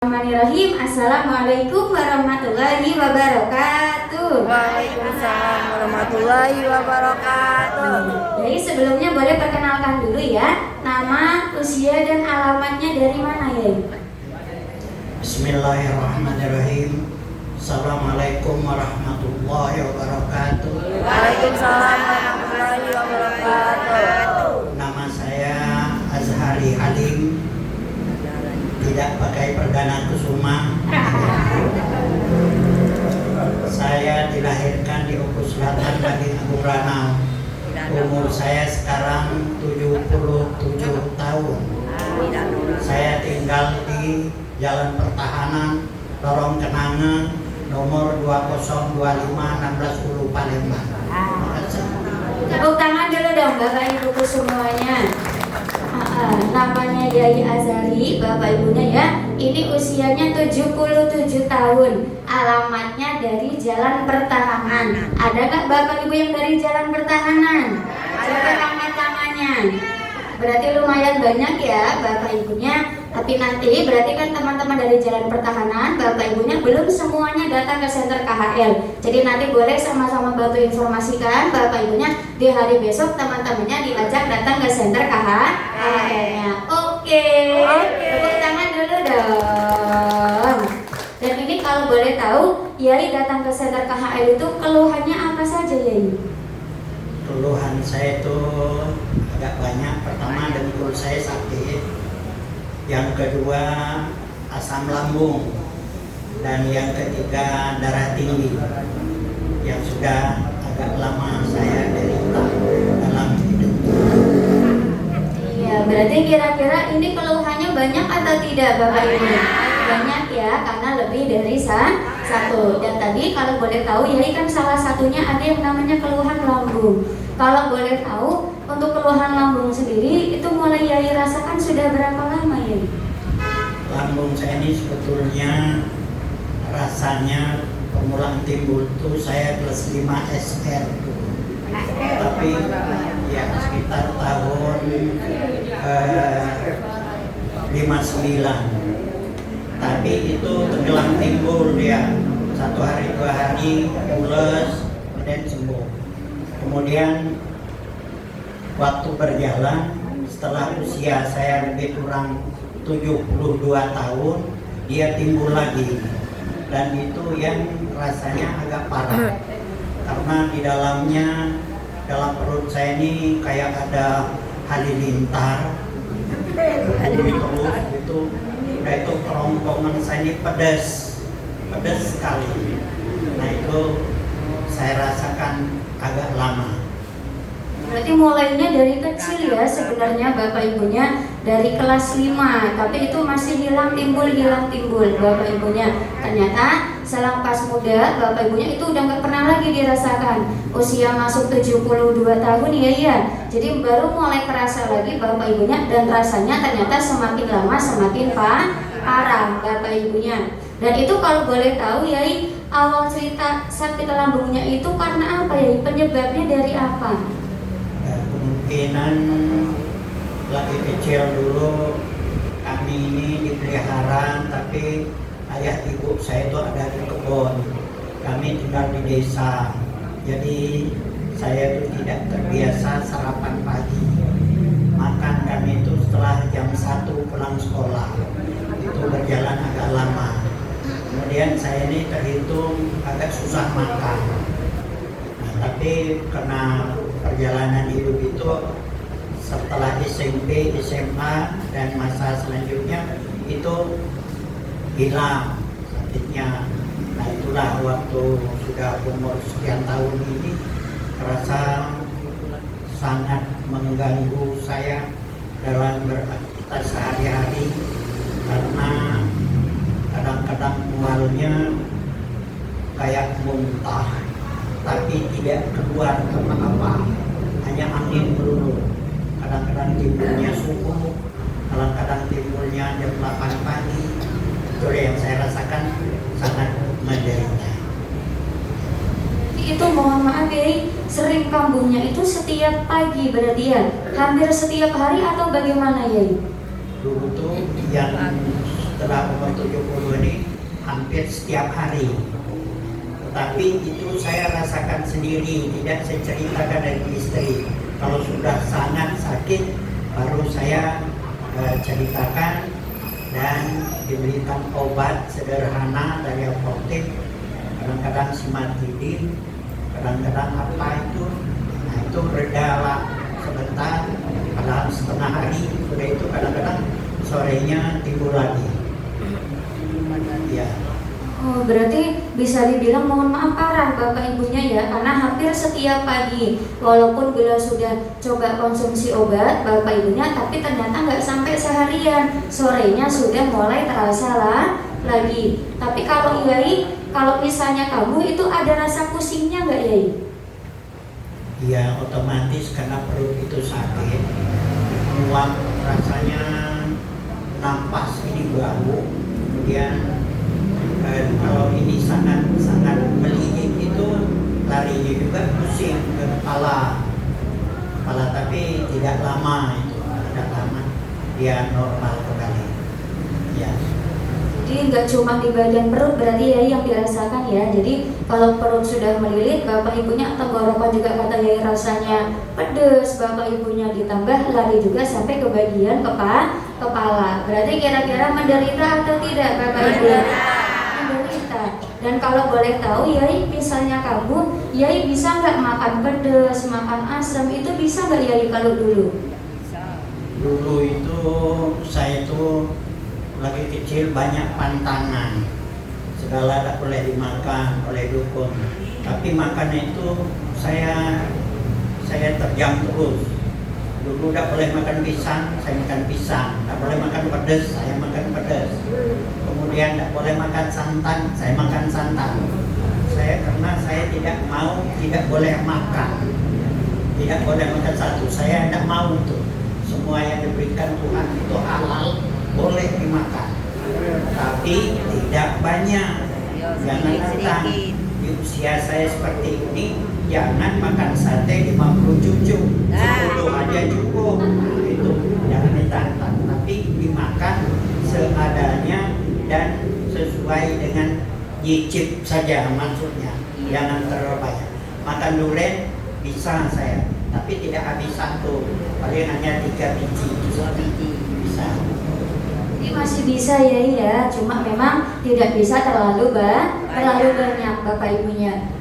Bismillahirrahmanirrahim. Assalamualaikum warahmatullahi wabarakatuh. Waalaikumsalam warahmatullahi wabarakatuh. Jadi sebelumnya boleh perkenalkan dulu ya, nama, usia dan alamatnya dari mana ya? Bismillahirrahmanirrahim. Assalamualaikum warahmatullahi wabarakatuh. Waalaikumsalam warahmatullahi wabarakatuh. Nama saya Azhari Halim, tidak pakai perdana kusuma. Saya dilahirkan di Oku Selatan, Gading Agung Ranau. Umur saya sekarang 77 tahun. Saya tinggal di Jalan Pertahanan, Lorong Kenangan, nomor 2025 1610 Palembang. Tepuk tangan dulu dong Bapak Ibu semuanya. Namanya Yai Azhari, Bapak Ibunya ya. Ini usianya 77 tahun. Alamatnya dari Jalan Pertahanan. Ada nggak Bapak Ibu yang dari Jalan Pertahanan? Coba angkat tangannya. Berarti lumayan banyak ya Bapak Ibunya. Tapi nanti berarti kan teman-teman dari Jalan Pertahanan, Bapak Ibunya belum semuanya datang ke Center KHL. Jadi nanti boleh sama-sama bantu informasikan Bapak Ibunya di hari besok teman-temannya diajak datang ke Center KHL-nya. Oke. Tepuk tangan dulu dong. Dan ini kalau boleh tahu, Yai datang ke Center KHL itu keluhannya apa saja Yai? Keluhan saya itu agak banyak. Pertama, dengkul saya sakit. Yang kedua, asam lambung. Dan yang ketiga, darah tinggi. Yang sudah agak lama saya derita dalam hidup. Iya, berarti kira-kira ini keluhannya banyak atau tidak Bapak Ibu? Banyak ya, karena lebih dari satu. Dan tadi kalau boleh tahu, Yai kan salah satunya ada yang namanya keluhan lambung. Kalau boleh tahu, untuk keluhan lambung sendiri itu mulai Yai rasakan sudah berapa lama Yai? Lambung saya ini sebetulnya rasanya permulaan timbul tuh saya kelas 5 SR tuh. Tapi ya sekitar tahun 59. Tapi itu tenggelam timbul dia 1 hari 2 hari mules kemudian sembuh. Kemudian waktu berjalan setelah usia saya lebih kurang 72 tahun dia timbul lagi, dan itu yang rasanya agak parah karena di dalam perut saya ini kayak ada halilintar itu udah itu kerongkongan saya ini pedas sekali. Nah itu saya rasakan agak lama. Berarti mulainya dari kecil ya sebenarnya Bapak Ibunya, dari kelas 5. Tapi itu masih hilang timbul Bapak Ibunya. Ternyata selang pas muda Bapak Ibunya itu udah nggak pernah lagi dirasakan. Usia masuk 72 tahun ya. Jadi baru mulai kerasa lagi Bapak Ibunya, dan rasanya ternyata semakin lama semakin parah Bapak Ibunya. Dan itu kalau boleh tahu Yai, awal cerita sakit lambungnya itu karena apa Yai? Penyebabnya dari apa? Kemungkinan lagi kecil dulu kami ini dipelihara, tapi ayah ibu saya itu ada di kebun, kami tinggal di desa, jadi saya itu tidak terbiasa sarapan pagi. Makan kami itu setelah jam 1 pulang sekolah, itu berjalan agak lama. Kemudian saya ini terhitung agak susah makan. Nah, tapi karena perjalanan hidup itu setelah SMP, SMA dan masa selanjutnya itu hilang sakitnya. Nah itulah waktu sudah umur sekian tahun ini terasa sangat mengganggu saya dalam beraktivitas sehari-hari, karena kadang-kadang mualnya kayak muntah tapi tidak keluar apa-apa, hanya angin melulu. Kadang-kadang timbulnya subuh, kadang-kadang timbulnya jam 8 pagi. Itu yang saya rasakan sangat menderita. Itu mohon maaf ya, sering kambuhnya itu setiap pagi berarti ya? Hampir setiap hari atau bagaimana ya? Dulu tuh yang setelah umur 70 ini hampir setiap hari. Tetapi itu saya rasakan sendiri, tidak saya ceritakan dari istri. Kalau sudah sangat sakit, baru saya ceritakan dan diberikan obat sederhana dari apotek. Kadang-kadang simatidin, kadang-kadang apa itu, nah itu redalah sebentar, dalam setengah hari, sudah itu kadang-kadang sorenya timbul lagi. Ya. Oh, berarti bisa dibilang mohon maaf parah Bapak Ibunya ya, karena hampir setiap pagi walaupun bila sudah coba konsumsi obat Bapak Ibunya, tapi ternyata nggak sampai seharian, sorenya sudah mulai terasa lagi. Tapi kalau Yai, kalau misalnya kamu itu ada rasa pusingnya nggak Yai? Ya otomatis karena perut itu sakit, muak rasanya, napas ini bau, kemudian kalau ini sangat melilit itu larinya juga pusing ke kepala, tapi tidak lama itu, tidak lama dia normal kembali. Ya. Jadi nggak cuma di bagian perut berarti ya yang dirasakan ya. Jadi kalau perut sudah melilit, Bapak Ibunya tenggorokan juga kata Yai rasanya pedes, Bapak Ibunya ditambah lari juga sampai ke bagian kepala. Berarti kira-kira menderita atau tidak Bapak Ibu? Menderita. Dan kalau boleh tahu Yai, misalnya kamu, Yai bisa nggak makan pedes, makan asam, itu bisa nggak Yai kalau dulu? Dulu itu saya tuh lagi kecil banyak pantangan, segala tak boleh dimakan oleh dukun. Tapi makannya itu saya terjang terus. Dulu tak boleh makan pisang, saya makan pisang. Tak boleh makan pedas, saya makan pedas. Kemudian tak boleh makan santan, saya makan santan. Karena saya tidak boleh makan. Tidak boleh makan satu, saya tidak mau itu. Semua yang diberikan Tuhan itu halal, boleh dimakan, tapi tidak banyak. Jangan datang di usia saya seperti ini, jangan makan sate 50 cucuk, 10 aja cukup. Nah, itu jangan ditantang, tapi dimakan seadanya dan sesuai dengan nyicip saja maksudnya, jangan terlalu banyak. Makan durian bisa saya, tapi tidak habis satu, paling hanya 3 biji, bisa. Ini masih bisa ya, cuma memang tidak bisa terlalu banyak Bapak Ibunya.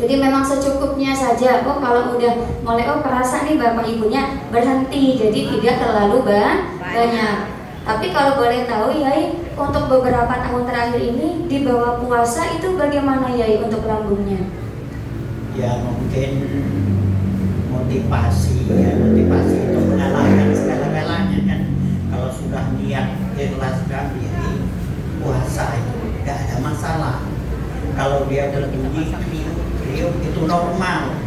Jadi memang secukupnya saja. Oh kalau udah mulai kerasa nih Bapak Ibunya berhenti, jadi tidak terlalu banyak. Tapi kalau boleh tahu Yai, untuk beberapa tahun terakhir ini di bawah puasa itu bagaimana Yai untuk lambungnya? Ya mungkin motivasi itu mengalahkan segala-galanya kan. Kalau sudah niat ikhlaskan diri, puasa itu tidak ada masalah. Kalau dia berbunyi kriuk itu normal,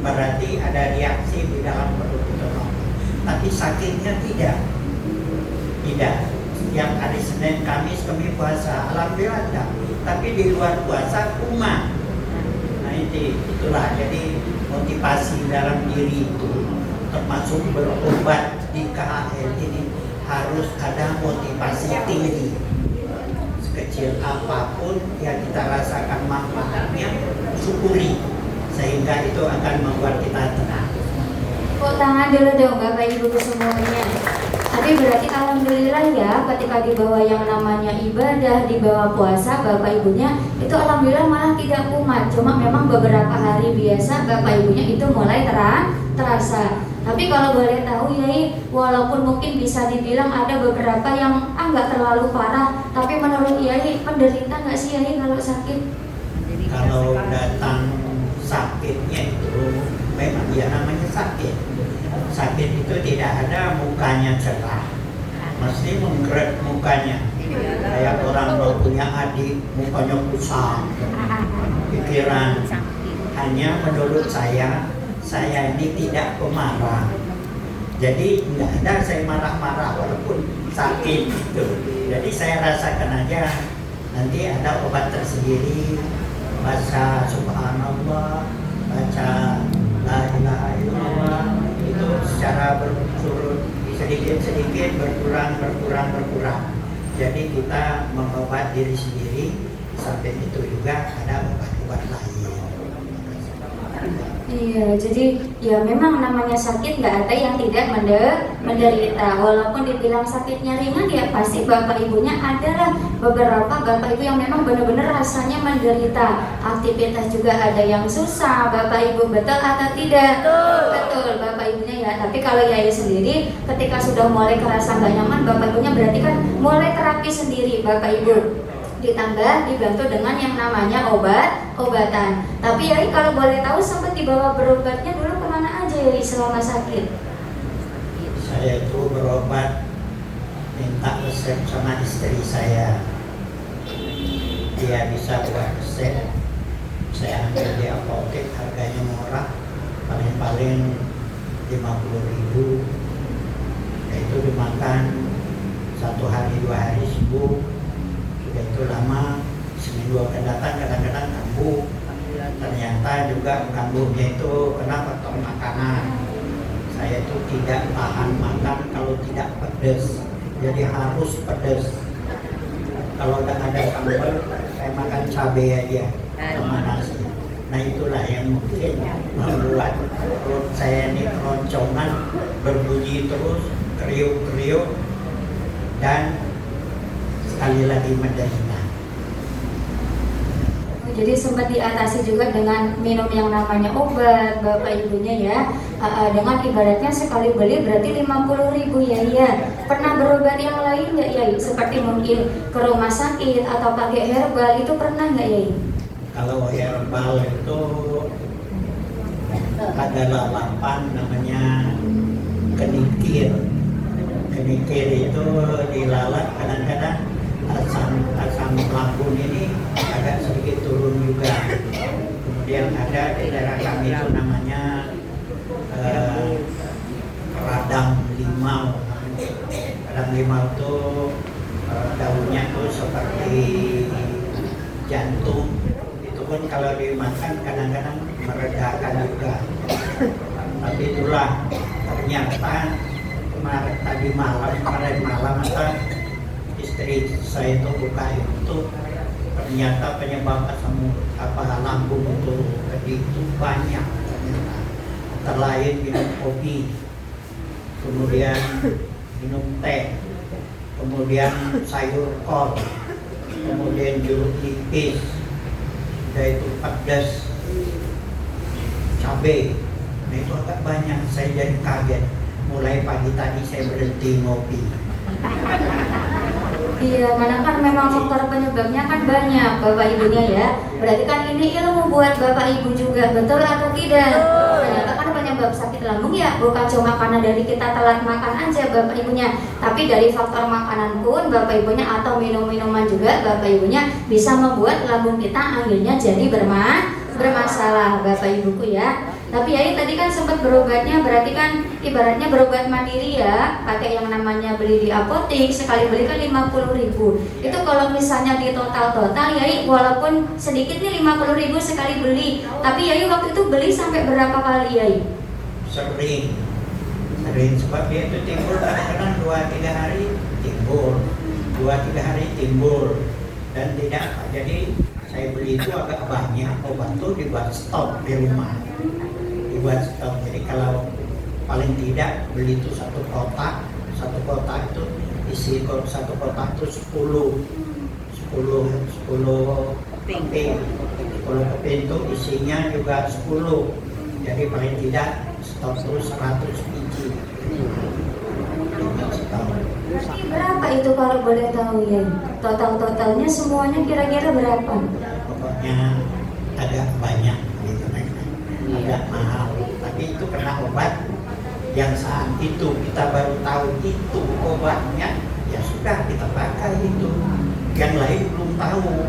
berarti ada reaksi di dalam perut itu normal. Tapi sakitnya tidak. Setiap hari Senin, Kamis kami puasa, alhamdulillah tidak. Tapi di luar puasa kumat. Nah itulah jadi motivasi dalam diri itu, termasuk berobat di KHL ini harus ada motivasi tinggi. Sekecil apapun yang kita rasakan manfaatnya, syukuri, sehingga itu akan membuat kita tenang. Kok tangan dulu dong Bapak Ibu semuanya. Tapi berarti alhamdulillah ya, ketika di bawah yang namanya ibadah, di bawah puasa Bapak Ibunya itu alhamdulillah malah tidak kumat. Cuma memang beberapa hari biasa Bapak Ibunya itu mulai terasa. Tapi kalau boleh tahu Yai, walaupun mungkin bisa dibilang ada beberapa yang nggak terlalu parah, tapi menurut Yai menderita nggak sih Yai kalau sakit? Kalau datang sakitnya itu memang ya namanya sakit. Sakit itu tidak ada mukanya cerah, mesti menggeret mukanya. Kayak orang yang punya adik mukanya kusam, pikiran. Hanya menurut saya ini tidak pemarah. Jadi nggak ada saya marah-marah walaupun sakit gitu. Jadi saya rasakan aja. Nanti ada obat tersendiri, baca subhanallah, baca la ilaha illallah, itu secara berurut sedikit-sedikit berkurang. Jadi kita mengobat diri sendiri, sampai itu juga ada obat-obat lain. Iya, jadi ya memang namanya sakit nggak ada yang tidak menderita. Walaupun dibilang sakitnya ringan, ya pasti bapak ibunya adalah beberapa bapak ibu yang memang benar-benar rasanya menderita. Aktivitas juga ada yang susah, bapak ibu, betul atau tidak? Betul, bapak ibunya ya. Tapi kalau Yai sendiri, ketika sudah mulai kerasa nggak nyaman, bapak ibunya berarti kan mulai terapi sendiri, bapak ibu. Ditambah dibantu dengan yang namanya obatan. Tapi Yai kalau boleh tahu sempat dibawa berobatnya dulu kemana aja Yai selama sakit? Saya itu berobat minta resep sama istri saya. Dia bisa buat resep, saya ambil di apotek, harganya murah, paling-paling 50.000. Itu dimakan 1 hari 2 hari sembuh. Itu lama, seminggu akan datang kadang-kadang kambuh. Ternyata juga kambuhnya itu kena faktor makanan. Saya itu tidak tahan makan kalau tidak pedas, jadi harus pedas. Kalau tidak ada sambal, saya makan cabai aja sama nasi. Nah itulah yang mungkin membuat perut saya ini keroncongan, berbunyi terus, kriuk-kriuk, dan sekali lagi menderita. Jadi sempat diatasi juga dengan minum yang namanya obat, bapak ibunya ya. Dengan ibaratnya sekali beli berarti 50.000 ya. Iya. Pernah berobat yang lain nggak ya? Seperti mungkin ke rumah sakit atau pakai herbal, itu pernah nggak ya? Kalau herbal itu ada lalapan namanya kenikir. Kenikir itu dilalat, kadang-kadang asam lambung ini agak sedikit turun juga. Kemudian ada di daerah kami itu namanya radang limau. Radang limau itu daunnya tuh seperti jantung. Itu pun kalau dimakan kadang-kadang meredakan juga. Tapi itulah ternyata kemarin malam istri saya itu buka YouTube, ternyata penyebab asam lambung itu banyak ternyata. Antara lain minum kopi, kemudian minum teh, kemudian sayur kol, kemudian jeruk nipis, udah itu pedas, cabai. Nah itu agak banyak, saya jadi kaget. Mulai pagi tadi saya berhenti ngopi. Iya, karena kan memang faktor penyebabnya kan banyak bapak ibunya ya. Berarti kan ini ilmu buat bapak ibu juga, betul atau tidak? Ternyata kan penyebab sakit lambung ya bukan cuma karena dari kita telat makan aja bapak ibunya, tapi dari faktor makanan pun bapak ibunya atau minum-minuman juga bapak ibunya bisa membuat lambung kita akhirnya jadi bermasalah bapak ibuku ya. Tapi Yai tadi kan sempat berobatnya, berarti kan ibaratnya berobat mandiri ya, pakai yang namanya beli di apotek, sekali beli kan 50.000. Itu kalau misalnya di total Yai walaupun sedikit nih 50.000 sekali beli, tapi Yai waktu itu beli sampai berapa kali Yai? Sering sebab dia itu timbul kadang-kadang 2-3 hari timbul, 2-3 hari timbul, dan tidak. Jadi saya beli itu agak banyak, obat itu dibuat stok di rumah. Jadi kalau paling tidak beli itu satu kotak itu isi satu kotak itu 10 keping itu isinya juga 10. Jadi paling tidak stok itu 100 biji. Berapa itu kalau boleh tahu ya? Totalnya semuanya kira-kira berapa? Pokoknya agak banyak gitu, agak mahal. Tapi itu kena obat yang saat itu kita baru tahu itu obatnya, ya sudah kita pakai itu. Yang lain belum tahu.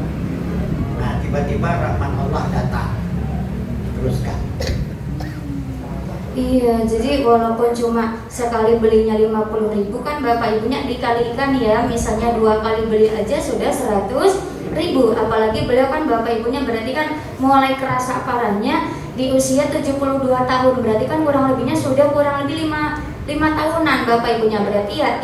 Nah tiba-tiba rahmat Allah datang. Teruskan. Iya, jadi walaupun cuma sekali belinya 50.000 kan bapak ibunya dikalikan ya, misalnya 2 kali beli aja sudah 100.000. Apalagi beliau kan bapak ibunya berarti kan mulai kerasa parahnya di usia 72 tahun, berarti kan kurang lebihnya sudah kurang lebih 5 tahunan bapak ibunya, berarti ya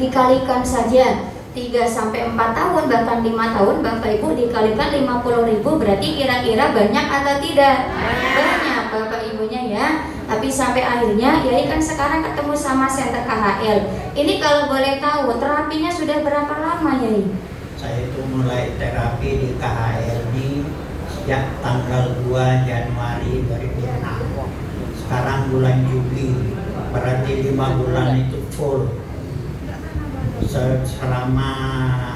dikalikan saja 3 sampai 4 tahun bahkan 5 tahun Bapak Ibu dikalikan 50.000 berarti kira-kira banyak atau tidak? Banyak Bapak Ibunya ya. Tapi sampai akhirnya Yai kan sekarang ketemu sama Center KHL. Ini kalau boleh tahu terapinya sudah berapa lama Yai? Saya itu mulai terapi di KHL ini sejak tanggal 2 Januari 2006. Sekarang bulan Juli, berarti 5 bulan itu full. Selama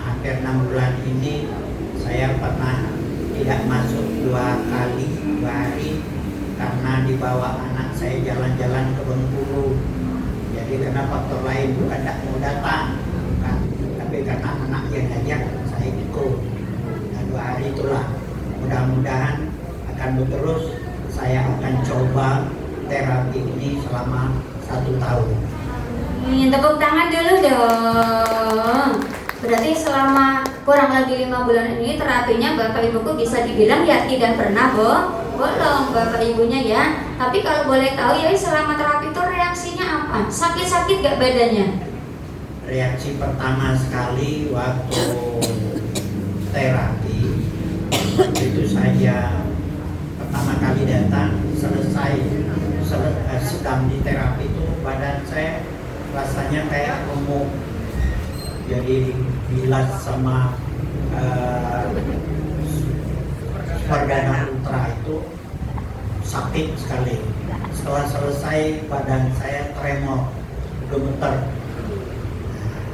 hampir 6 bulan ini saya pernah tidak masuk 2 hari karena dibawa anak saya jalan-jalan ke Bengkulu. Jadi karena faktor lain bukan tidak mau datang, bukan. Tapi karena anak yang ngajak saya ikut. Nah, 2 hari itulah. Mudah-mudahan akan terus saya akan coba terapi ini selama 1 tahun. Tepuk tangan dulu dong. Berarti selama kurang lagi 5 bulan ini terapinya Bapak Ibuku bisa dibilang ya tidak pernah bolong Bapak Ibunya ya. Tapi kalau boleh tahu ya selama terapi itu reaksinya apa? Sakit-sakit gak badannya? Reaksi pertama sekali waktu terapi itu saya pertama kali datang sedang di terapi itu badan saya rasanya kayak remuk, jadi bilas sama perdana ultra itu sakit sekali. Setelah selesai badan saya tremor, gemeter.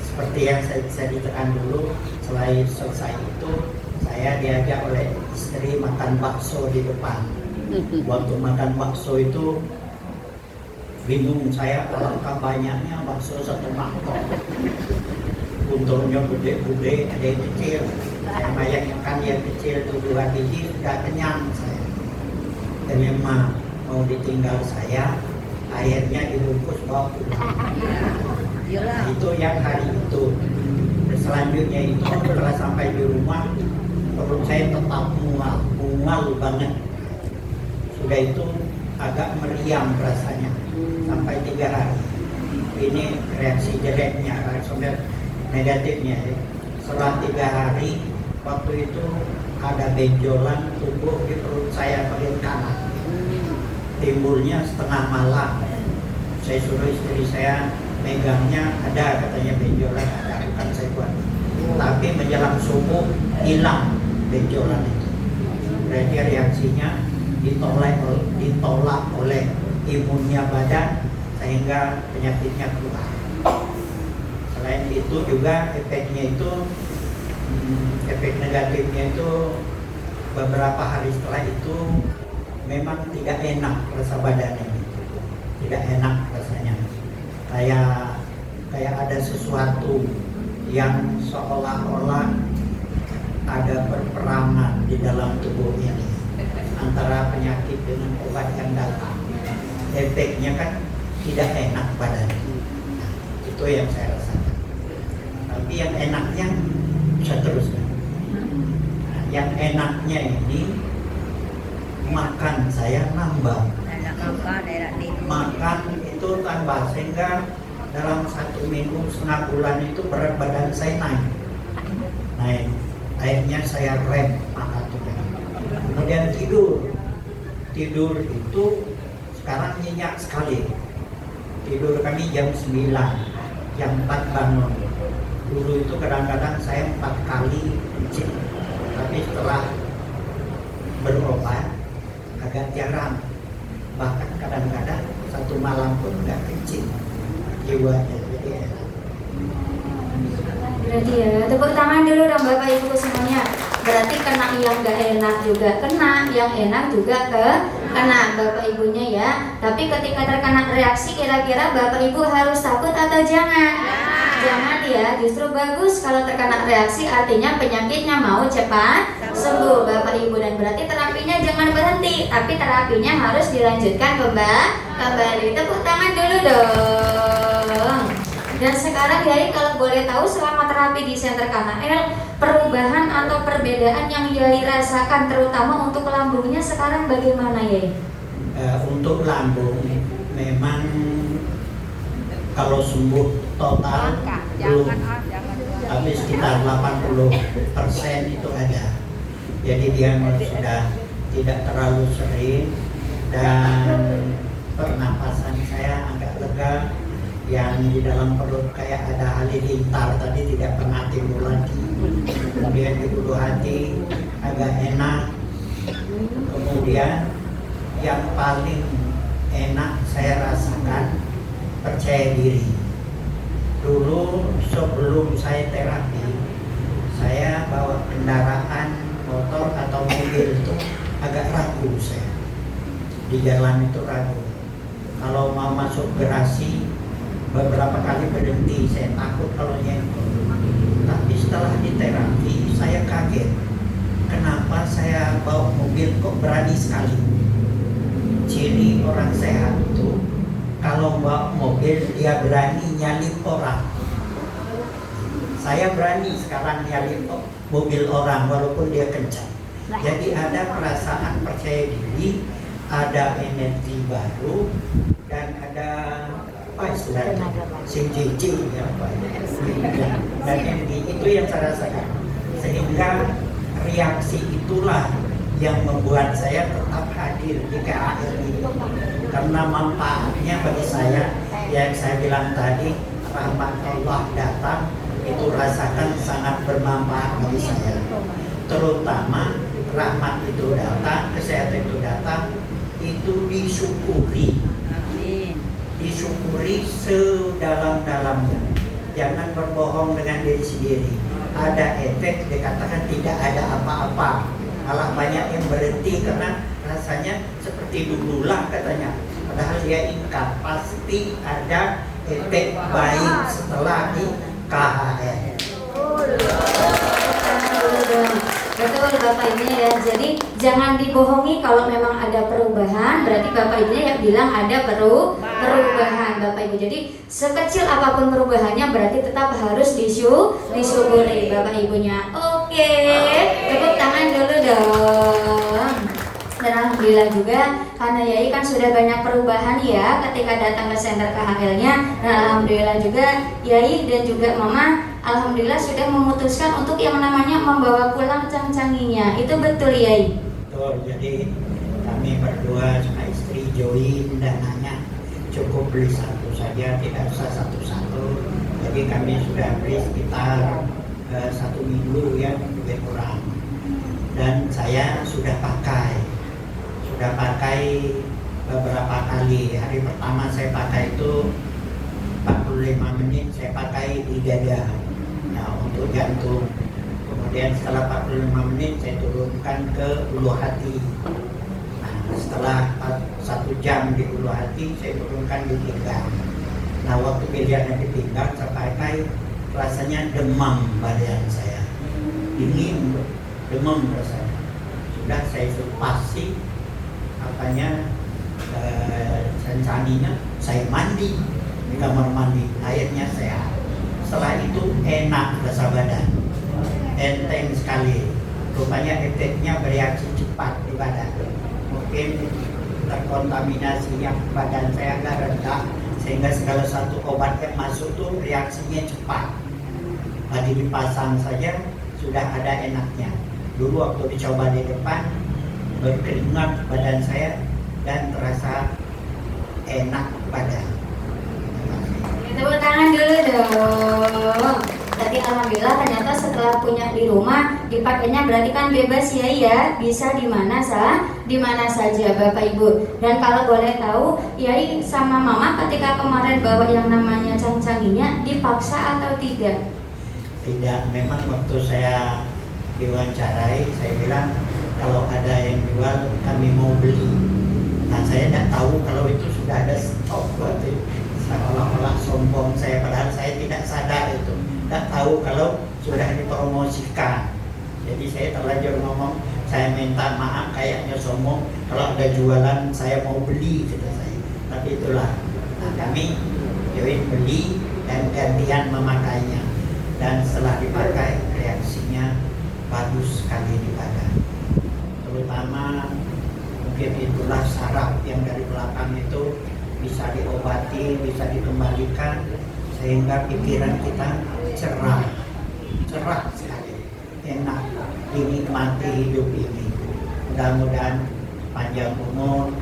Seperti yang saya ceritakan dulu, selain selesai itu saya diajak oleh istri makan bakso di depan. Waktu makan bakso itu bingung saya, alangkah banyaknya bakso 1 mangkok. Untungnya gede-gede, ada yang kecil. Saya bayangkan yang kecil itu 2 biji sudah kenyang saya. Ternyata mau ditinggal saya, akhirnya dibungkus bawa pulang. Nah, itu yang hari itu. Selanjutnya itu setelah sampai di rumah perut saya tetap mual banget. Sudah itu agak meriang rasanya sampai 3 hari. Ini reaksi jeleknya, reaksi negatifnya. Setelah 3 hari, waktu itu ada benjolan tubuh di perut saya bagian kanan. Timbulnya setengah malam. Saya suruh istri saya megangnya, ada katanya benjolan, ada, bukan saya buat. Tapi menjelang subuh hilang benjolan itu. Berarti reaksinya ditolak oleh imunnya badan sehingga penyakitnya keluar. Selain itu juga efeknya itu efek negatifnya itu beberapa hari setelah itu memang tidak enak rasa badannya, tidak enak rasanya, kayak ada sesuatu yang seolah-olah ada perperangan di dalam tubuh ini antara penyakit dengan obat yang datang. Efeknya kan tidak enak badan. Nah, itu yang saya rasakan. Tapi yang enaknya bisa teruskan. Nah, yang enaknya ini makan saya nambah. Makan itu tambah sehingga dalam 1 minggu setengah bulan itu berat badan saya naik. Akhirnya saya rem makan juga. Kemudian tidur itu sekarang nyenyak sekali. Tidur kami jam 9, jam 4 bangun. Dulu itu kadang-kadang saya 4 kali kencing. Tapi setelah berobat agak jarang. Bahkan kadang-kadang 1 malam pun nggak kencing. Jiwanya jadi enak. Berarti ya, tepuk tangan dulu dong Bapak Ibu semuanya. Berarti kena yang gak enak juga kena, yang enak juga kena Bapak Ibunya ya. Tapi ketika terkena reaksi kira-kira Bapak Ibu harus takut atau jangan? Jangan ya, justru bagus kalau terkena reaksi artinya penyakitnya mau cepat sembuh Bapak Ibu. Dan berarti terapinya jangan berhenti, tapi terapinya harus dilanjutkan kembali. Tepuk tangan dulu dong. Dan sekarang Yai kalau boleh tahu selama terapi di Center KHL, perubahan atau perbedaan yang Yai rasakan terutama untuk lambungnya sekarang bagaimana Yai? Untuk lambung memang kalau sembuh total belum, tapi sekitar 80% itu ada. Jadi dia sudah tidak terlalu sering dan pernapasan saya agak lega. Yang di dalam perut kayak ada halilintar tadi tidak pernah timbul lagi. Kemudian di ulu hati agak enak. Kemudian yang paling enak saya rasakan percaya diri. Dulu sebelum saya terapi, saya bawa kendaraan motor atau mobil itu agak ragu saya. Di jalan itu ragu. Kalau mau masuk garasi beberapa kali berhenti, saya takut kalau nyenggol. Tapi setelah diterapi, saya kaget. Kenapa saya bawa mobil kok berani sekali? Ciri orang sehat itu, kalau bawa mobil dia berani nyalip orang. Saya berani sekarang nyalip mobil orang walaupun dia kencang. Jadi ada perasaan percaya diri, ada energi baru, dan ada apa istilahnya, sing-jing ya apa ya. Dan energi itu yang saya rasakan, sehingga reaksi itulah yang membuat saya tetap hadir di KHL ini, karena manfaatnya bagi saya yang saya bilang tadi, rahmat Allah datang itu rasakan sangat bermanfaat bagi saya. Terutama rahmat itu datang, kesehatan itu datang, itu disyukuri. Disyukuri sedalam-dalamnya. Jangan berbohong dengan diri sendiri. Ada efek dikatakan tidak ada apa-apa. Malah banyak yang berhenti karena rasanya seperti dululah katanya. Padahal dia ingat pasti ada efek baik setelah di KHL. Betul Bapak Ibu ya. Jadi jangan dibohongi kalau memang ada perubahan, berarti Bapak Ibu yang bilang ada perubahan Bapak Ibu. Jadi sekecil apapun perubahannya berarti tetap harus disyukuri Bapak Ibunya. Oke, tepuk tangan dulu dong. Dan alhamdulillah juga karena Yai kan sudah banyak perubahan ya ketika datang ke center KHL-nya. Dan alhamdulillah juga Yai dan juga Mama alhamdulillah sudah memutuskan untuk yang namanya membawa pulang cangcanginya. Itu betul Yai? Betul, jadi kami berdua sama istri join dananya cukup beli satu saja, tidak usah satu-satu. Jadi kami sudah beli sekitar 1 minggu ya, lebih kurang. Dan saya sudah pakai beberapa kali. Hari pertama saya pakai itu 45 menit saya pakai di dada, nah, untuk jantung. Kemudian setelah 45 menit saya turunkan ke ulu hati. Nah, setelah 1 jam di ulu hati saya turunkan di pinggang. Nah, waktu pilihannya di pinggang saya pakai, rasanya demam badan saya, dingin, demam rasanya. Sudah saya supasi cancaninya, saya mandi di kamar mandi, airnya sehat. Setelah itu enak rasa badan, enteng sekali. Rupanya efeknya bereaksi cepat di badan. Mungkin terkontaminasi yang badan saya agak rendah, sehingga segala satu obat yang masuk tuh reaksinya cepat. Tadi dipasang saja sudah ada enaknya. Dulu waktu dicoba di depan berkeringat badan saya dan terasa enak badan. Tepuk tangan dulu dong. Tadi alhamdulillah ternyata setelah punya di rumah dipakainya berarti kan bebas ya, bisa di mana saja Bapak Ibu. Dan kalau boleh tahu, Yai sama Mama ketika kemarin bawa yang namanya cangcanginya dipaksa atau tidak? Tidak, memang waktu saya diwawancarai saya bilang kalau ada yang jual kami mau beli. Nah, saya tidak tahu kalau itu sudah ada stok, berarti seolah-olah sombong saya, padahal saya tidak sadar itu. Tidak tahu kalau sudah dipromosikan. Jadi saya terlanjur ngomong, saya minta maaf kayaknya sombong, kalau ada jualan saya mau beli, kata saya. Tapi itulah, nah, kami join beli dan gantian memakainya. Dan setelah dipakai reaksinya bagus sekali di badan. Terutama mungkin itulah saraf yang dari belakang itu bisa diobati, bisa dikembalikan sehingga pikiran kita cerah. cerah sekali, enak dinikmati hidup ini. Mudah-mudahan panjang umur.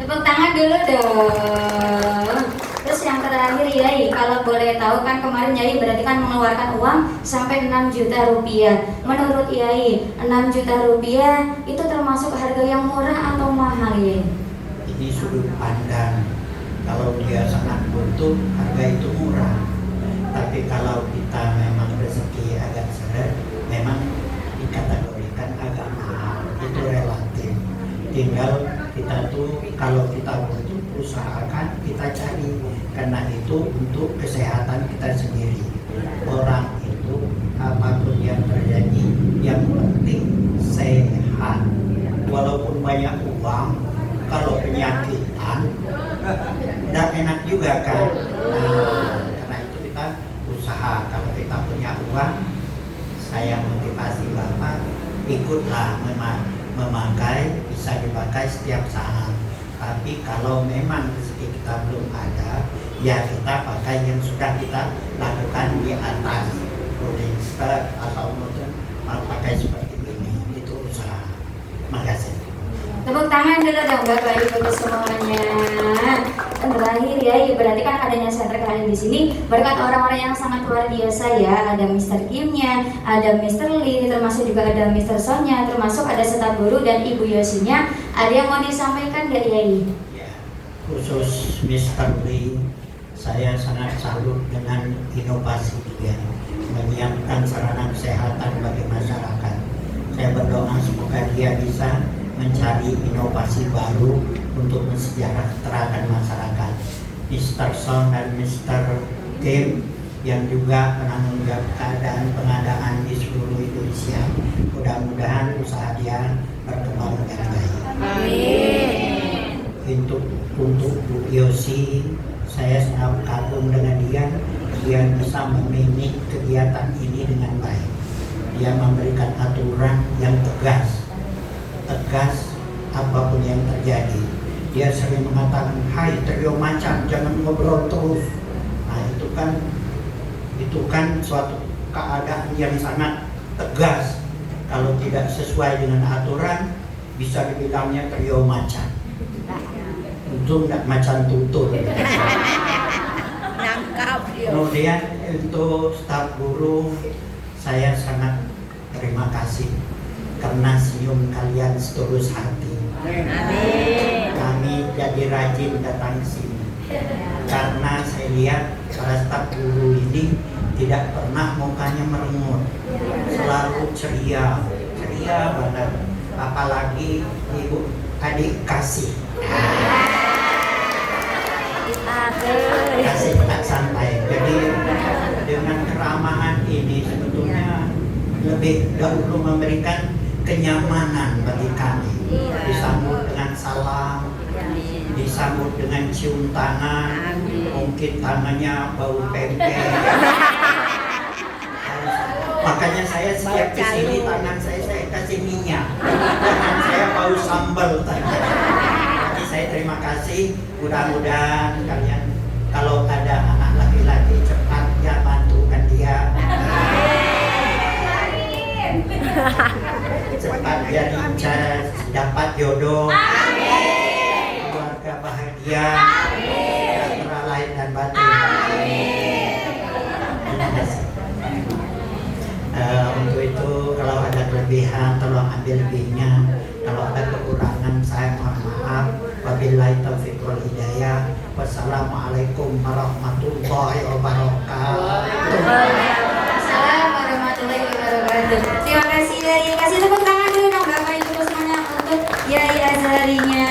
Tepuk tangan dulu dong. Terus yang terakhir Yai, kalau boleh tahu kan kemarin Yai berarti kan mengeluarkan uang sampai 6 juta rupiah. Menurut Yai, 6 juta rupiah itu termasuk harga yang murah atau mahal Yai? Ini sudut pandang. Kalau dia sangat butuh, harga itu murah. Tapi kalau kita memang rezeki agak seret, memang dikategorikan agak mahal. Itu relatif. Tinggal kita tuh kalau kita butuh usahakan kita cari, karena itu untuk kesehatan kita sendiri. Orang itu apapun yang terjadi, yang penting sehat. Walaupun banyak uang, kalau penyakitan tidak enak juga kan. Nah, karena itu kita usaha. Kalau kita punya uang, saya motivasi Bapak, ikutlah memakai, bisa dipakai setiap saat. Tapi kalau memang rezeki kita belum ada, ya kita pakai yang sudah kita lakukan di atas, polyester atau mungkin pakai seperti ini. Itu usaha. Makasih. Tepuk tangan dulu dong Bapak Ibu semuanya. Dan terakhir ya, berarti kan adanya center kalian di sini berkat orang-orang yang sangat luar biasa ya. Ada Mr. Kimnya, ada Mr. Lee, termasuk juga ada Mr. Sonya, termasuk ada staf guru dan Ibu Yosinya. Ada yang mau disampaikan nggak Yai? Ya, khusus Mr. Lee, saya sangat salut dengan inovasi dia menyiapkan sarana kesehatan bagi masyarakat. Saya berdoa semoga dia bisa mencari inovasi baru untuk mensejahterakan masyarakat. Mr. Son dan Mr. Kim yang juga menanggung jawab keadaan pengadaan di seluruh Indonesia. Mudah-mudahan usaha dia berkembang dengan baik. Amin. Untuk Bu Yosi, saya sangat kagum dengan dia. Dia bisa memanage kegiatan ini dengan baik. Dia memberikan aturan yang tegas apapun yang terjadi. Dia sering mengatakan, hai trio macan, jangan ngobrol terus. Nah itu kan suatu keadaan yang sangat tegas. Kalau tidak sesuai dengan aturan, bisa dibilangnya trio macan. Untung nggak macan tutul. Nangkap dia. Kemudian untuk staf guru, saya sangat terima kasih karena senyum kalian setulus hati. Amin. Kami jadi rajin datang sini karena saya lihat para staf guru ini tidak pernah mukanya merengut, selalu ceria banget. Apalagi ibu adik kasih tak santai. Jadi dengan keramahan ini sebetulnya lebih dahulu memberikan kenyamanan bagi kami. Disambut dengan salam, disambut dengan cium tangan, mungkin tangannya bau pempek. Makanya saya setiap kesini tangan saya kasih minyak, tangan saya bau sambal. Jadi saya terima kasih. Mudah-mudahan kalian kalau ada anak laki-laki cepat ya bantukan dia. Cepat jadi dapat jodoh. Keluarga bahagia. Antara lahir dan batin. Terima kasih. Untuk itu kalau ada kelebihan tolong ambil lebihnya. Kalau ada kekurangan saya mohon maaf. Wabillahi taufiq wal hidayah. Wassalamualaikum warahmatullahi wabarakatuh. Assalamualaikum warahmatullahi wabarakatuh. Terima kasih Yai. Kasih tepuk tangan dulu dong Bapak Ibu semuanya untuk Yai Azharinya.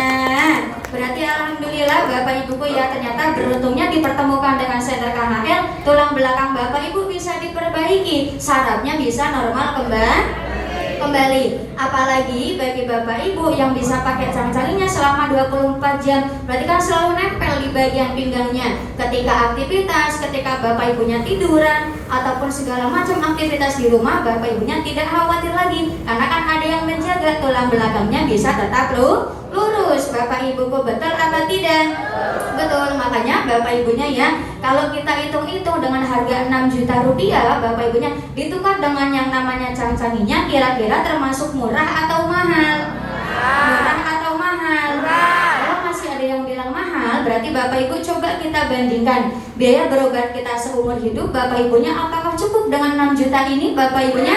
Berarti alhamdulillah Bapak Ibuku ya, ternyata beruntungnya dipertemukan dengan center KHL. Tulang belakang Bapak Ibu bisa diperbaiki, sarafnya bisa normal kembali. Apalagi bagi Bapak Ibu yang bisa pakai cang-canginya selama 24 jam, berarti kan selalu nempel di bagian pinggangnya. Ketika aktivitas, ketika Bapak Ibunya tiduran ataupun segala macam aktivitas di rumah, Bapak Ibunya tidak khawatir lagi karena kan ada yang menjaga, tulang belakangnya bisa tetap lurus. Bapak Ibuku, betul apa tidak? Betul. Makanya Bapak Ibunya ya, kalau kita hitung-hitung dengan harga 6 juta rupiah, Bapak Ibunya ditukar dengan yang namanya cangcanginya, kira-kira termasuk murah atau mahal? Murah atau mahal? Kalau masih ada yang bilang mahal, berarti Bapak Ibu coba kita bandingkan biaya berobat kita seumur hidup. Bapak Ibunya apakah cukup dengan 6 juta ini? Bapak Ibunya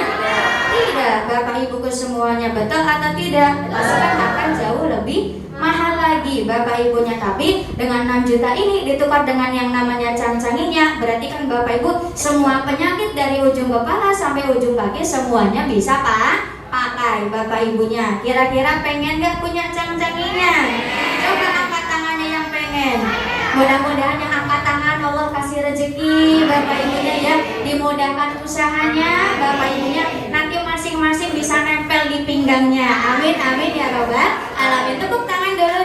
tidak. Bapak Ibuku semuanya, betul atau tidak? Pastikan akan jauh lebih mahal lagi Bapak Ibunya. Tapi dengan 6 juta ini ditukar dengan yang namanya cangcanginya, berarti kan Bapak Ibu semua penyakit dari ujung kepala sampai ujung kaki semuanya bisa pakai Bapak Ibunya. Kira-kira pengen gak punya cangcanginya? Coba angkat tangannya yang pengen. Mudah-mudahan yang angkat tangan Allah kasih rezeki Bapak Ibunya ya, dimudahkan usahanya Bapak Ibunya, nanti masing-masing bisa nempel di pinggangnya. Amin amin ya Robbal Alamin. Tepuk tangan dulu.